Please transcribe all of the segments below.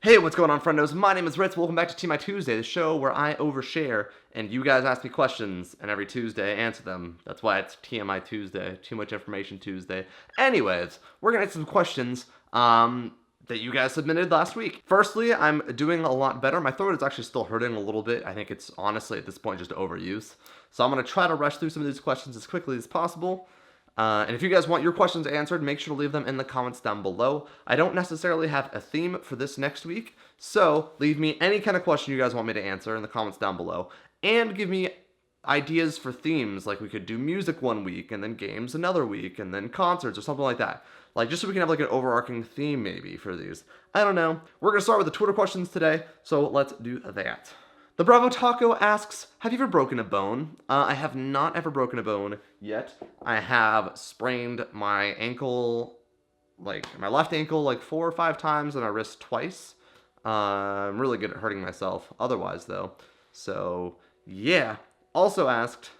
Hey, what's going on, friendos? My name is Ritz. Welcome back to TMI Tuesday, the show where I overshare and you guys ask me questions, and every Tuesday I answer them. That's why it's TMI Tuesday, Too Much Information Tuesday. Anyways, we're gonna answer some questions that you guys submitted last week. Firstly, I'm doing a lot better. My throat is actually still hurting a little bit. I think it's honestly at this point just overuse. So I'm gonna try to rush through some of these questions as quickly as possible. And if you guys want your questions answered, make sure to leave them in the comments down below. I don't necessarily have a theme for this next week, so leave me any kind of question you guys want me to answer in the comments down below. And give me ideas for themes, like we could do music one week, and then games another week, and then concerts or something like that. Like, just so we can have like an overarching theme maybe for these. I don't know. We're going to start with the Twitter questions today, so let's do that. The Bravo Taco asks, have you ever broken a bone? I have not ever broken a bone yet. I have sprained my ankle, like my left ankle, like 4 or 5 times, and my wrist twice. I'm really good at hurting myself otherwise, though. So, yeah. Also asked,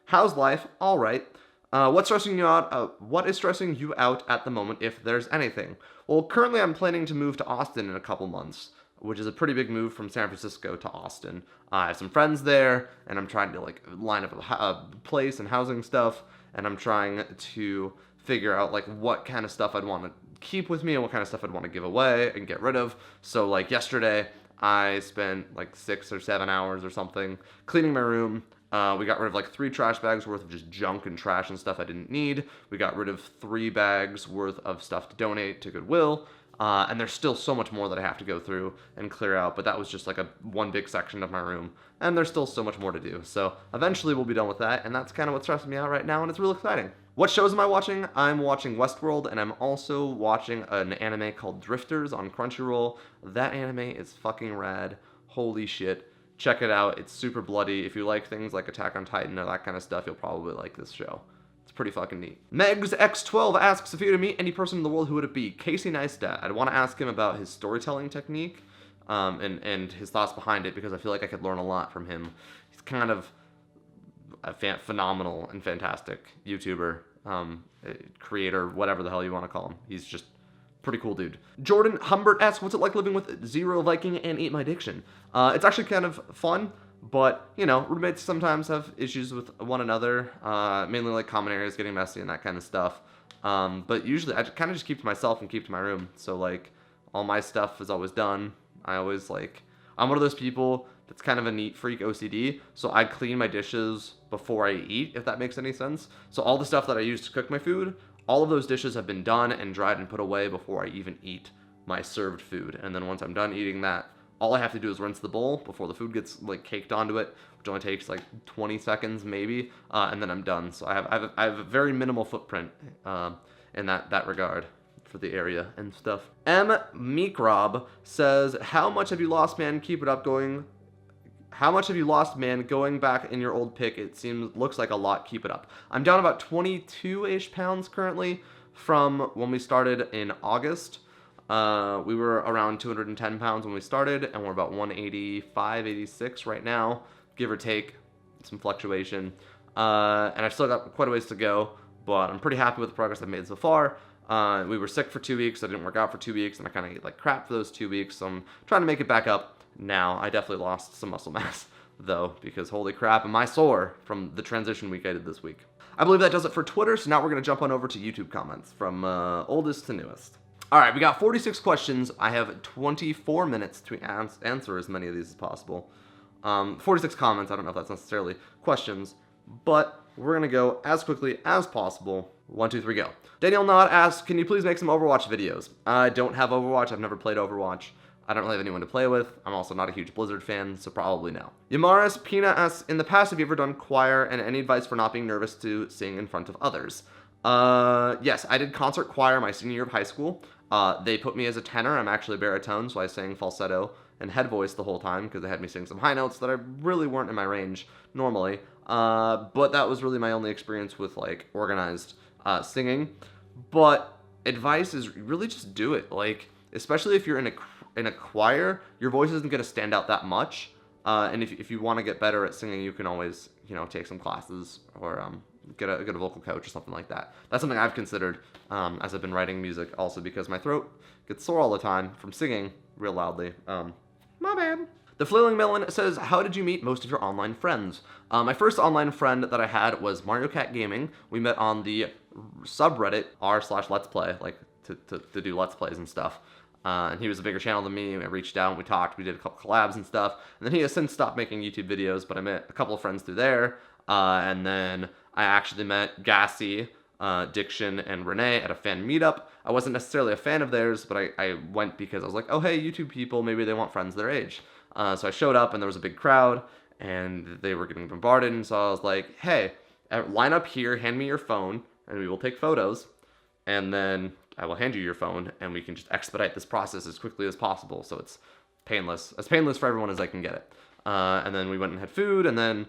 how's life? All right. What's stressing you out? What is stressing you out at the moment, if there's anything? Well, currently I'm planning to move to Austin in a couple months, which is a pretty big move from San Francisco to Austin. I have some friends there, and I'm trying to like line up a place and housing stuff, and I'm trying to figure out like what kind of stuff I'd want to keep with me and what kind of stuff I'd want to give away and get rid of. So like yesterday, I spent like 6 or 7 hours or something cleaning my room. We got rid of like 3 trash bags worth of just junk and trash and stuff I didn't need. We got rid of 3 bags worth of stuff to donate to Goodwill. And there's still so much more that I have to go through and clear out, but that was just like one big section of my room, and there's still so much more to do. So eventually we'll be done with that, and that's kind of what's stressing me out right now, and it's real exciting. What shows am I watching? I'm watching Westworld, and I'm also watching an anime called Drifters on Crunchyroll. That anime is fucking rad. Holy shit. Check it out. It's super bloody. If you like things like Attack on Titan or that kind of stuff, you'll probably like this show. It's pretty fucking neat. Megs X12 asks, if you were to meet any person in the world, who would it be? Casey Neistat. I'd want to ask him about his storytelling technique and his thoughts behind it, because I feel like I could learn a lot from him. He's kind of a phenomenal and fantastic YouTuber, creator, whatever the hell you want to call him. He's just pretty cool dude. Jordan Humbert asks, what's it like living with Zero Viking and Eat My Diction? It's actually kind of fun. But, you know, roommates sometimes have issues with one another, mainly like common areas getting messy and that kind of stuff. But usually I kind of just keep to myself and keep to my room. So, like, all my stuff is always done. I'm one of those people that's kind of a neat freak OCD. So I clean my dishes before I eat, if that makes any sense. So all the stuff that I use to cook my food, all of those dishes have been done and dried and put away before I even eat my served food. And then once I'm done eating that, all I have to do is rinse the bowl before the food gets like caked onto it, which only takes like 20 seconds maybe, and then I'm done. So I have a very minimal footprint in that regard for the area and stuff. M. Meekrob says, how much have you lost, man? Keep it up going. How much have you lost, man? Going back in your old pic, it looks like a lot. Keep it up. I'm down about 22-ish pounds currently from when we started in August. We were around 210 pounds when we started, and we're about 185, 86 right now, give or take, some fluctuation. And I've still got quite a ways to go, but I'm pretty happy with the progress I've made so far. We were sick for 2 weeks, I didn't work out for 2 weeks, and I kind of ate like crap for those 2 weeks, so I'm trying to make it back up now. I definitely lost some muscle mass, though, because holy crap, am I sore from the transition week I did this week. I believe that does it for Twitter, so now we're going to jump on over to YouTube comments, from oldest to newest. All right, we got 46 questions. I have 24 minutes to answer as many of these as possible. 46 comments, I don't know if that's necessarily questions, but we're going to go as quickly as possible. 1, 2, 3, go. Daniel Nod asks, can you please make some Overwatch videos? I don't have Overwatch. I've never played Overwatch. I don't really have anyone to play with. I'm also not a huge Blizzard fan, so probably no. Yamaris Pina asks, in the past, have you ever done choir, and any advice for not being nervous to sing in front of others? Yes, I did concert choir my senior year of high school. They put me as a tenor. I'm actually a baritone, so I sang falsetto and head voice the whole time because they had me sing some high notes that I really weren't in my range normally. But that was really my only experience with like organized singing. But advice is really just do it. Like, especially if you're in a choir, your voice isn't going to stand out that much. And if you want to get better at singing, you can always, take some classes or get a vocal coach or something like that. That's something I've considered as I've been writing music, also because my throat get sore all the time from singing real loudly. My bad. The Flailing Melon says, how did you meet most of your online friends? My first online friend that I had was Mario Cat Gaming. We met on the subreddit r/Let's Play, like to do Let's Plays and stuff. And he was a bigger channel than me. I reached out, we talked, we did a couple collabs and stuff. And then he has since stopped making YouTube videos, but I met a couple of friends through there. And then I actually met Gassy, Diction, and Renee at a fan meetup. I wasn't necessarily a fan of theirs, but I went because I was like, oh, hey, YouTube people, maybe they want friends their age. So I showed up, and there was a big crowd, and they were getting bombarded, and so I was like, hey, line up here, hand me your phone, and we will take photos, and then I will hand you your phone, and we can just expedite this process as quickly as possible, so it's painless, as painless for everyone as I can get it. And then we went and had food, and then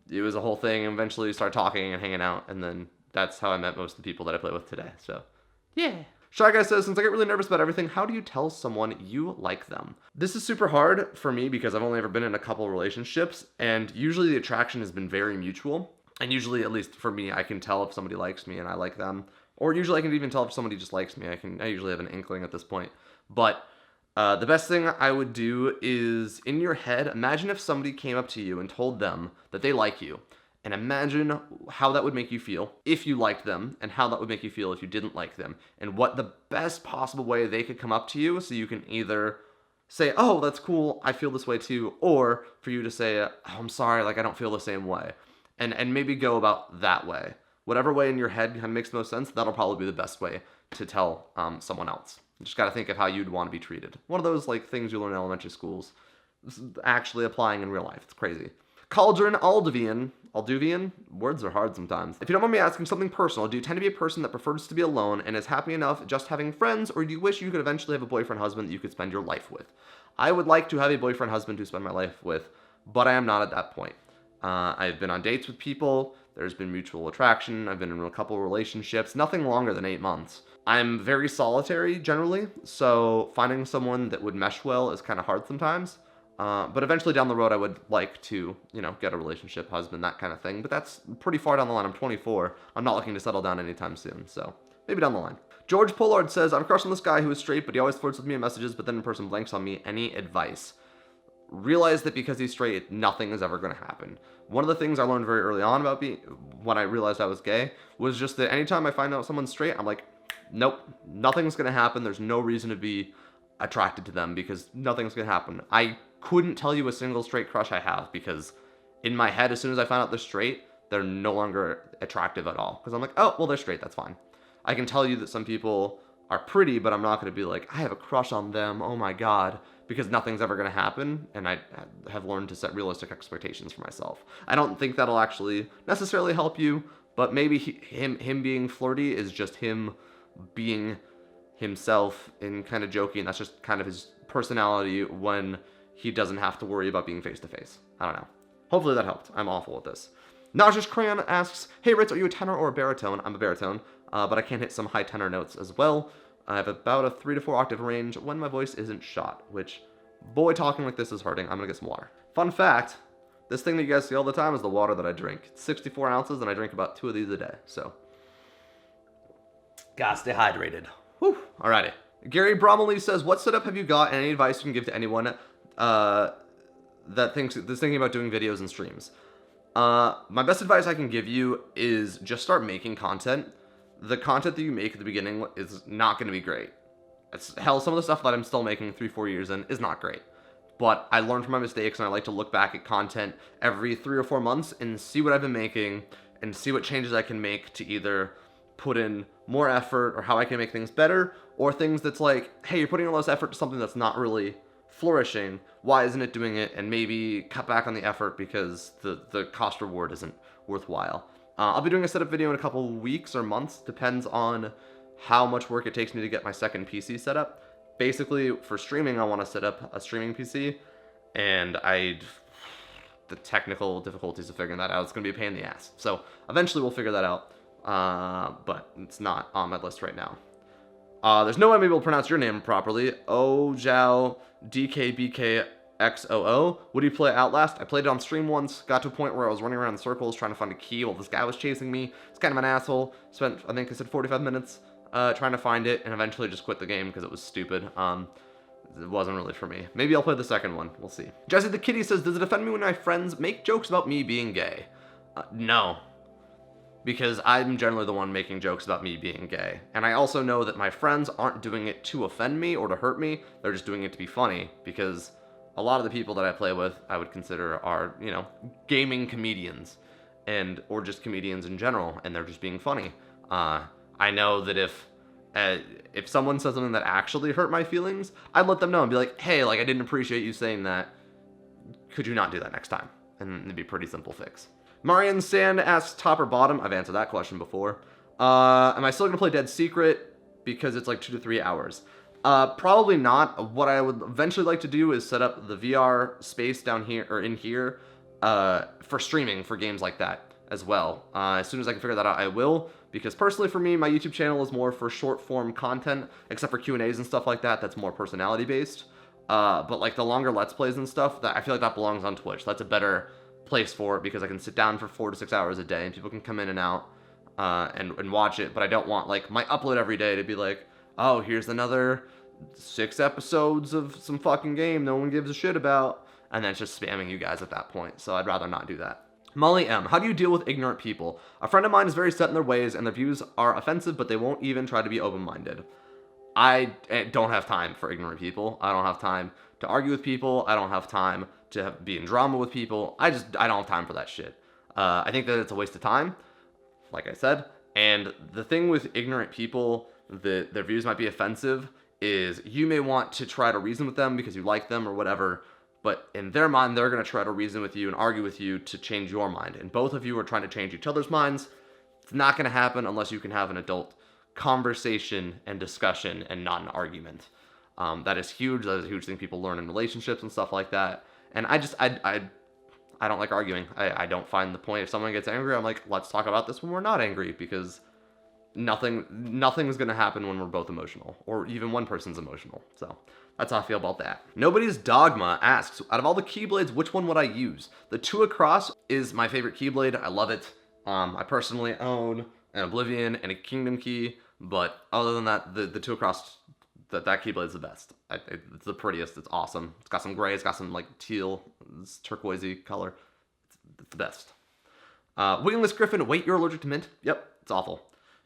it was a whole thing, and eventually we started talking and hanging out, and then that's how I met most of the people that I play with today, so yeah. Shy Guy says, since I get really nervous about everything, how do you tell someone you like them? This is super hard for me because I've only ever been in a couple relationships, and usually the attraction has been very mutual. And usually, at least for me, I can tell if somebody likes me and I like them. Or usually I can even tell if somebody just likes me. I usually have an inkling at this point. But the best thing I would do is, in your head, imagine if somebody came up to you and told them that they like you. And imagine how that would make you feel if you liked them, and how that would make you feel if you didn't like them, and what the best possible way they could come up to you so you can either say, oh, that's cool, I feel this way too, or for you to say, oh, I'm sorry, like I don't feel the same way. And maybe go about that way. Whatever way in your head kind of makes the most sense, that'll probably be the best way to tell someone else. You just gotta think of how you'd want to be treated. One of those like things you learn in elementary schools, actually applying in real life. It's crazy. Cauldron Alduvian? Words are hard sometimes. If you don't mind me asking something personal, do you tend to be a person that prefers to be alone and is happy enough just having friends, or do you wish you could eventually have a boyfriend husband that you could spend your life with? I would like to have a boyfriend husband to spend my life with, but I am not at that point. I've been on dates with people, there's been mutual attraction, I've been in a couple relationships, nothing longer than 8 months. I'm very solitary generally, so finding someone that would mesh well is kind of hard sometimes. But eventually down the road, I would like to, get a relationship, husband, that kind of thing. But that's pretty far down the line. I'm 24. I'm not looking to settle down anytime soon. So maybe down the line. George Pollard says, I'm crushing this guy who is straight, but he always flirts with me in messages, but then in person blanks on me. Any advice? Realize that because he's straight, nothing is ever going to happen. One of the things I learned very early on about when I realized I was gay, was just that anytime I find out someone's straight, I'm like, nope, nothing's going to happen. There's no reason to be attracted to them because nothing's going to happen. I couldn't tell you a single straight crush I have because in my head, as soon as I find out they're straight, they're no longer attractive at all. Because I'm like, oh, well, they're straight, that's fine. I can tell you that some people are pretty, but I'm not going to be like, I have a crush on them, oh my god, because nothing's ever going to happen, and I have learned to set realistic expectations for myself. I don't think that'll actually necessarily help you, but maybe him being flirty is just him being himself and kind of joking. That's just kind of his personality when he doesn't have to worry about being face-to-face. I don't know. Hopefully that helped. I'm awful at this. Nauseous Crayon asks, hey Ritz, are you a tenor or a baritone? I'm a baritone, but I can hit some high tenor notes as well. I have about a 3 to 4 octave range when my voice isn't shot, which, boy, talking like this is hurting. I'm gonna get some water. Fun fact, this thing that you guys see all the time is the water that I drink. It's 64 ounces, and I drink about 2 of these a day, so. Gotta stay hydrated. Whew, alrighty. Gary Bromley says, what setup have you got, and any advice you can give to anyone that's thinking about doing videos and streams? My best advice I can give you is just start making content. The content that you make at the beginning is not going to be great. Hell, some of the stuff that I'm still making 3-4 years in is not great. But I learned from my mistakes, and I like to look back at content every 3 or 4 months and see what I've been making and see what changes I can make to either put in more effort or how I can make things better, or things that's like, hey, you're putting all this effort to something that's not really flourishing, why isn't it doing it? And maybe cut back on the effort because the cost reward isn't worthwhile. I'll be doing a setup video in a couple weeks or months, depends on how much work it takes me to get my second PC set up. Basically, for streaming, I want to set up a streaming PC, and the technical difficulties of figuring that out, it's going to be a pain in the ass. So eventually we'll figure that out, but it's not on my list right now. There's no way I'm able to pronounce your name properly. Ojao DKBKXOO. Would you play Outlast? I played it on stream once, got to a point where I was running around in circles trying to find a key while this guy was chasing me. It's kind of an asshole. Spent, I think I said 45 minutes. trying to find it, and eventually just quit the game because it was stupid. It wasn't really for me. Maybe I'll play the second one. We'll see. Jesse the Kitty says, does it offend me when my friends make jokes about me being gay? No. Because I'm generally the one making jokes about me being gay. And I also know that my friends aren't doing it to offend me or to hurt me. They're just doing it to be funny. Because a lot of the people that I play with, I would consider are, you know, gaming comedians. Or just comedians in general. And they're just being funny. I know that if someone says something that actually hurt my feelings, I'd let them know and be like, hey, like, I didn't appreciate you saying that. Could you not do that next time? And it'd be a pretty simple fix. Marian Sand asks top or bottom. I've answered that question before. Am I still going to play Dead Secret because it's like 2 to 3 hours? Probably not. What I would eventually like to do is set up the VR space down here, or in here, for streaming for games like that as well. As soon as I can figure that out, I will. Because personally for me, my YouTube channel is more for short form content, except for Q&As and stuff like that. That's more personality based. But like the longer Let's Plays and stuff, I feel like that belongs on Twitch. That's a better place for it because I can sit down for 4 to 6 hours a day and people can come in and out and watch it. But I don't want like my upload every day to be like, oh, here's another 6 episodes of some fucking game no one gives a shit about. And then it's just spamming you guys at that point. So I'd rather not do that. Molly M. How do you deal with ignorant people? A friend of mine is very set in their ways and their views are offensive, but they won't even try to be open-minded. I don't have time for ignorant people. I don't have time to argue with people. I don't have time to be in drama with people. I don't have time for that shit. I think that it's a waste of time, like I said. And the thing with ignorant people, that their views might be offensive, is you may want to try to reason with them because you like them or whatever, but in their mind, they're going to try to reason with you and argue with you to change your mind. And both of you are trying to change each other's minds. It's not going to happen unless you can have an adult conversation and discussion and not an argument. That is huge. That is a huge thing people learn in relationships and stuff like that. And I don't like arguing. I don't find the point. If someone gets angry, I'm like, let's talk about this when we're not angry, because nothing's going to happen when we're both emotional, or even one person's emotional. So that's how I feel about that. Nobody's Dogma asks, out of all the Keyblades, which one would I use? The 2 Across is my favorite Keyblade. I love it. I personally own an Oblivion and a Kingdom Key, but other than that, the 2 Across, that Keyblade is the best. It's the prettiest. It's awesome. It's got some gray. It's got some like teal, turquoisey color. It's the best. Wingless Griffin, wait, you're allergic to mint? Yep, it's awful.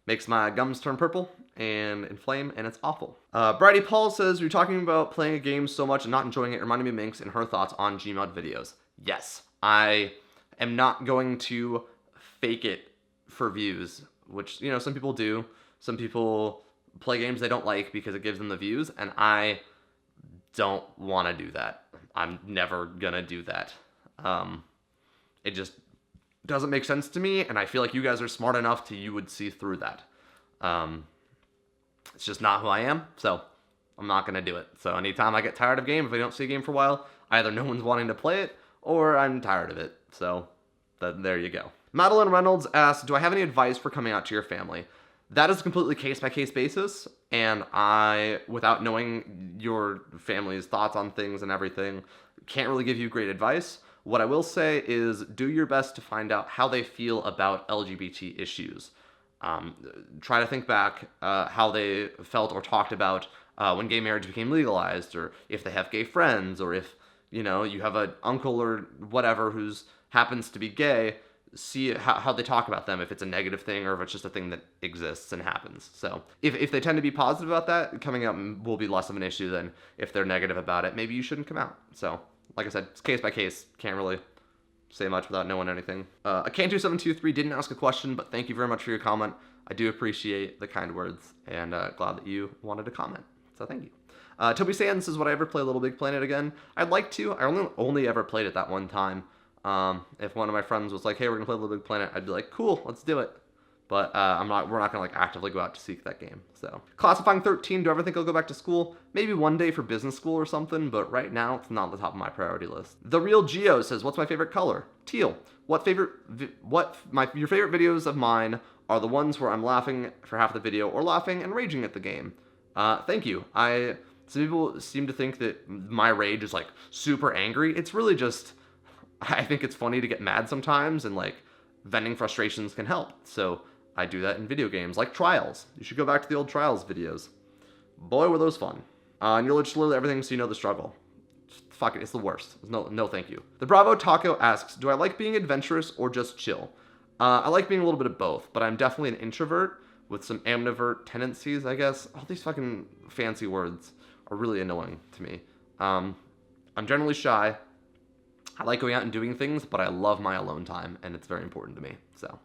Makes my gums turn purple and inflame, and it's awful. Bridie Paul says, you're talking about playing a game so much and not enjoying it, reminding me of Minx and her thoughts on Gmod videos. Yes, I am not going to fake it for views, which, you know, some people do. Some people play games they don't like because it gives them the views, and I don't want to do that. I'm never gonna do that. It just doesn't make sense to me, and I feel like you guys are smart enough to you would see through that. It's just not who I am, so I'm not gonna do it. So anytime I get tired of a game, if I don't see a game for a while, either no one's wanting to play it, or I'm tired of it. So there you go. Madeline Reynolds asks, do I have any advice for coming out to your family? That is a completely case-by-case basis, and I, without knowing your family's thoughts on things and everything, can't really give you great advice. What I will say is do your best to find out how they feel about LGBT issues. Try to think back how they felt or talked about when gay marriage became legalized, or if they have gay friends, or if, you know, you have an uncle or whatever who's happens to be gay. See how they talk about them, if it's a negative thing or if it's just a thing that exists and happens. So if they tend to be positive about that, coming out will be less of an issue than if they're negative about it. Maybe you shouldn't come out. So like I said, it's case by case. Can't really say much without knowing anything. Akantu723 didn't ask a question, but thank you very much for your comment. I do appreciate the kind words, and glad that you wanted to comment. So thank you. Toby Sands says, would I ever play Little Big Planet again? I'd like to. I only ever played it that one time. If one of my friends was like, hey, we're gonna play Little Big Planet, I'd be like, cool, let's do it. But we're not gonna like actively go out to seek that game. So Classifying 13, do I ever think I'll go back to school? Maybe one day for business school or something, but right now it's not on the top of my priority list. The Real Geo says, what's my favorite color? Teal. Your favorite videos of mine are the ones where I'm laughing for half the video or laughing and raging at the game. Thank you. Some people seem to think that my rage is like super angry. It's really just, I think it's funny to get mad sometimes, and like venting frustrations can help. So I do that in video games, like Trials. You should go back to the old Trials videos. Boy, were those fun. And you'll just literally everything so you know the struggle. Fuck it, it's the worst. No thank you. The Bravo Taco asks, do I like being adventurous or just chill? I like being a little bit of both, but I'm definitely an introvert with some amnivert tendencies, I guess. All these fucking fancy words are really annoying to me. I'm generally shy. I like going out and doing things, but I love my alone time, and it's very important to me, so,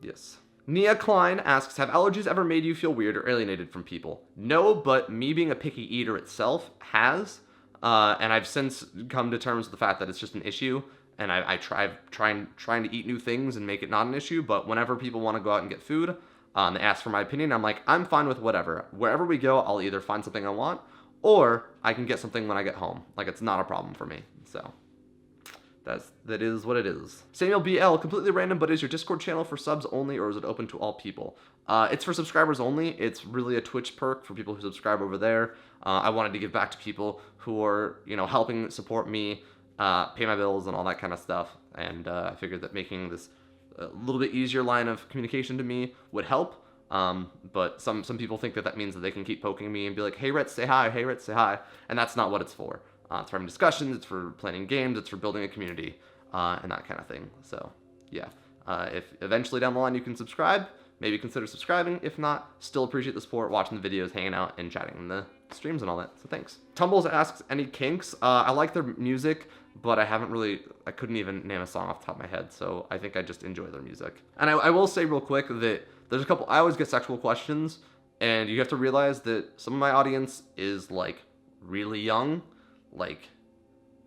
yes. Nia Klein asks, have allergies ever made you feel weird or alienated from people? No, but me being a picky eater itself has, and I've since come to terms with the fact that it's just an issue, and I've trying to eat new things and make it not an issue, but whenever people want to go out and get food, they ask for my opinion, I'm like, I'm fine with whatever. Wherever we go, I'll either find something I want, or I can get something when I get home. Like, it's not a problem for me, so. That is what it is. Samuel BL, completely random, but is your Discord channel for subs only, or is it open to all people? It's for subscribers only. It's really a Twitch perk for people who subscribe over there. I wanted to give back to people who are, helping support me, pay my bills and all that kind of stuff. And I figured that making this a little bit easier line of communication to me would help. But some people think that means that they can keep poking me and be like, hey, Ritz, say hi. Hey, Ritz, say hi. And that's not what it's for. It's for having discussions, it's for planning games, it's for building a community, and that kind of thing. So, yeah. If eventually down the line you can subscribe, maybe consider subscribing. If not, still appreciate the support, watching the videos, hanging out, and chatting in the streams and all that. So thanks. Tumbles asks, any kinks? I like their music, but I couldn't even name a song off the top of my head, so I think I just enjoy their music. And I will say real quick that there's I always get sexual questions, and you have to realize that some of my audience is, like, really young, like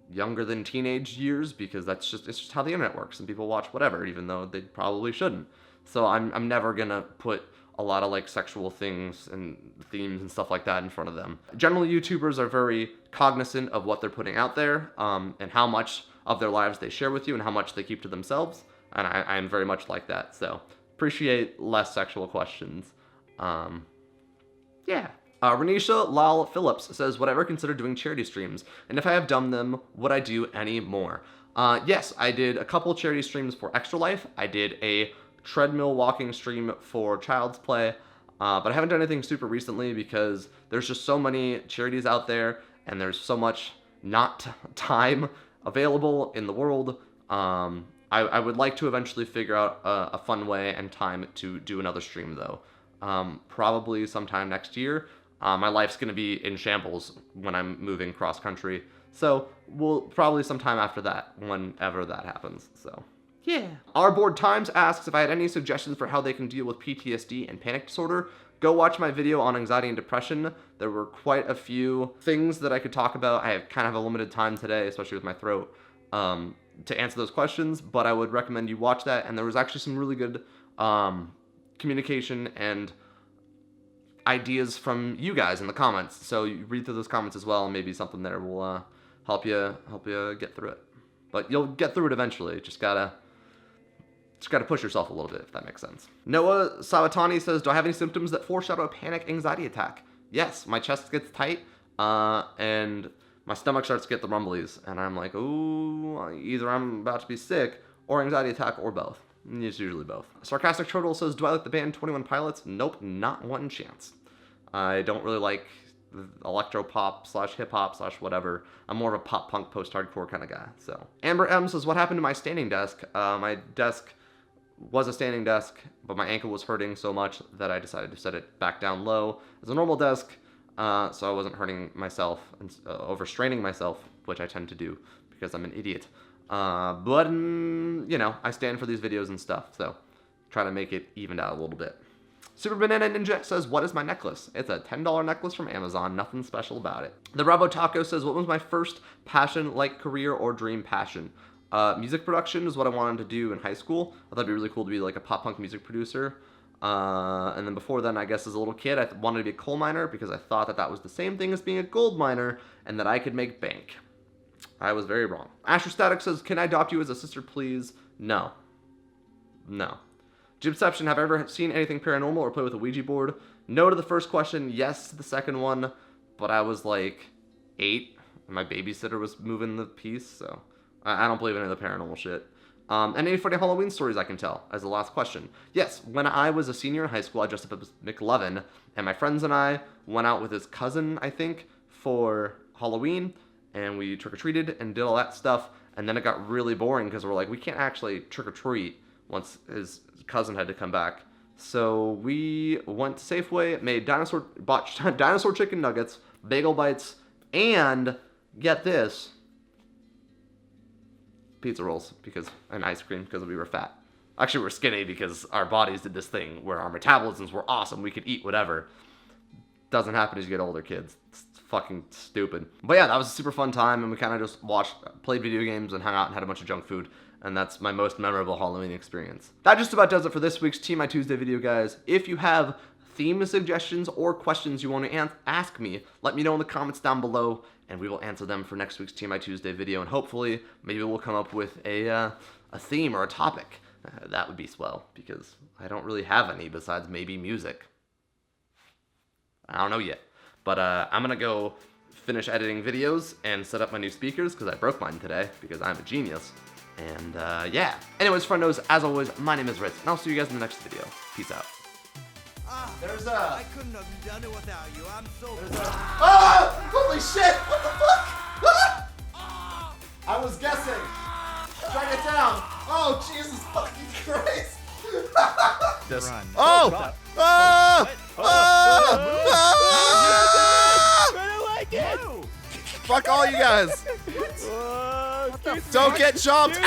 younger than teenage years, because it's just how the internet works, and people watch whatever, even though they probably shouldn't. So I'm never gonna put a lot of like sexual things and themes and stuff like that in front of them. Generally, YouTubers are very cognizant of what they're putting out there, and how much of their lives they share with you and how much they keep to themselves, and I'm very much like that. So appreciate less sexual questions. Yeah. Renisha Lal Phillips says, would I ever consider doing charity streams? And if I have done them, would I do any more? Yes, I did a couple charity streams for Extra Life. I did a treadmill walking stream for Child's Play, but I haven't done anything super recently because there's just so many charities out there, and there's so much not time available in the world. I would like to eventually figure out a fun way and time to do another stream, though. Probably sometime next year. My life's going to be in shambles when I'm moving cross-country, so we'll probably sometime after that, whenever that happens, so. Yeah. Our Board Times asks if I had any suggestions for how they can deal with PTSD and panic disorder. Go watch my video on anxiety and depression. There were quite a few things that I could talk about. I kind of have a limited time today, especially with my throat, to answer those questions, but I would recommend you watch that, and there was actually some really good communication and ideas from you guys in the comments, so you read through those comments as well, and maybe something there will help you get through it. But you'll get through it eventually. Just gotta push yourself a little bit, if that makes sense. Noah Sawatani says, do I have any symptoms that foreshadow a panic anxiety attack? Yes, my chest gets tight, and my stomach starts to get the rumblies, and I'm like, ooh, either I'm about to be sick, or anxiety attack, or both. It's usually both. Sarcastic Turtle says, do I like the band 21 Pilots? Nope, not one chance. I don't really like electro pop / hip hop / whatever. I'm more of a pop punk post hardcore kind of guy. So Amber M says, what happened to my standing desk? My desk was a standing desk, but my ankle was hurting so much that I decided to set it back down low as a normal desk, so I wasn't hurting myself and overstraining myself, which I tend to do because I'm an idiot. But I stand for these videos and stuff, so try to make it evened out a little bit. Super Banana Ninja says, what is my necklace? It's a $10 necklace from Amazon, nothing special about it. The Bravo Taco says, what was my first passion, like career or dream passion? Music production is what I wanted to do in high school. I thought it'd be really cool to be like a pop punk music producer. And then before then, I guess as a little kid, I wanted to be a coal miner because I thought that was the same thing as being a gold miner and that I could make bank. I was very wrong. Astrostatic says, can I adopt you as a sister, please? No. No. Jibception, have I ever seen anything paranormal or play with a Ouija board? No to the first question, yes to the second one, but I was like 8, and my babysitter was moving the piece, so I don't believe in any of the paranormal shit. And any funny Halloween stories I can tell as the last question. Yes, when I was a senior in high school, I dressed up as McLovin, and my friends and I went out with his cousin, I think, for Halloween, and we trick-or-treated and did all that stuff, and then it got really boring because we're like, we can't actually trick-or-treat once his cousin had to come back. So we went to Safeway, bought dinosaur chicken nuggets, bagel bites, and get this, pizza rolls and ice cream because we were fat. Actually, we were skinny because our bodies did this thing where our metabolisms were awesome. We could eat whatever. Doesn't happen as you get older, kids. It's fucking stupid. But yeah, that was a super fun time, and we kind of just played video games and hung out and had a bunch of junk food. And that's my most memorable Halloween experience. That just about does it for this week's TMI Tuesday video, guys. If you have theme suggestions or questions you want to ask me, let me know in the comments down below, and we will answer them for next week's TMI Tuesday video. And hopefully, maybe we'll come up with a theme or a topic. That would be swell, because I don't really have any besides maybe music. I don't know yet. But I'm going to go finish editing videos and set up my new speakers, because I broke mine today, because I'm a genius. And yeah. Anyways, friendos, as always, my name is Ritz, and I'll see you guys in the next video. Peace out. I couldn't have done it without you. I'm so Holy shit! What the fuck? I was guessing. Drag it down. Oh, Jesus fucking Christ. Run. Oh! I don't like it. Fuck all you guys! Don't get jumped!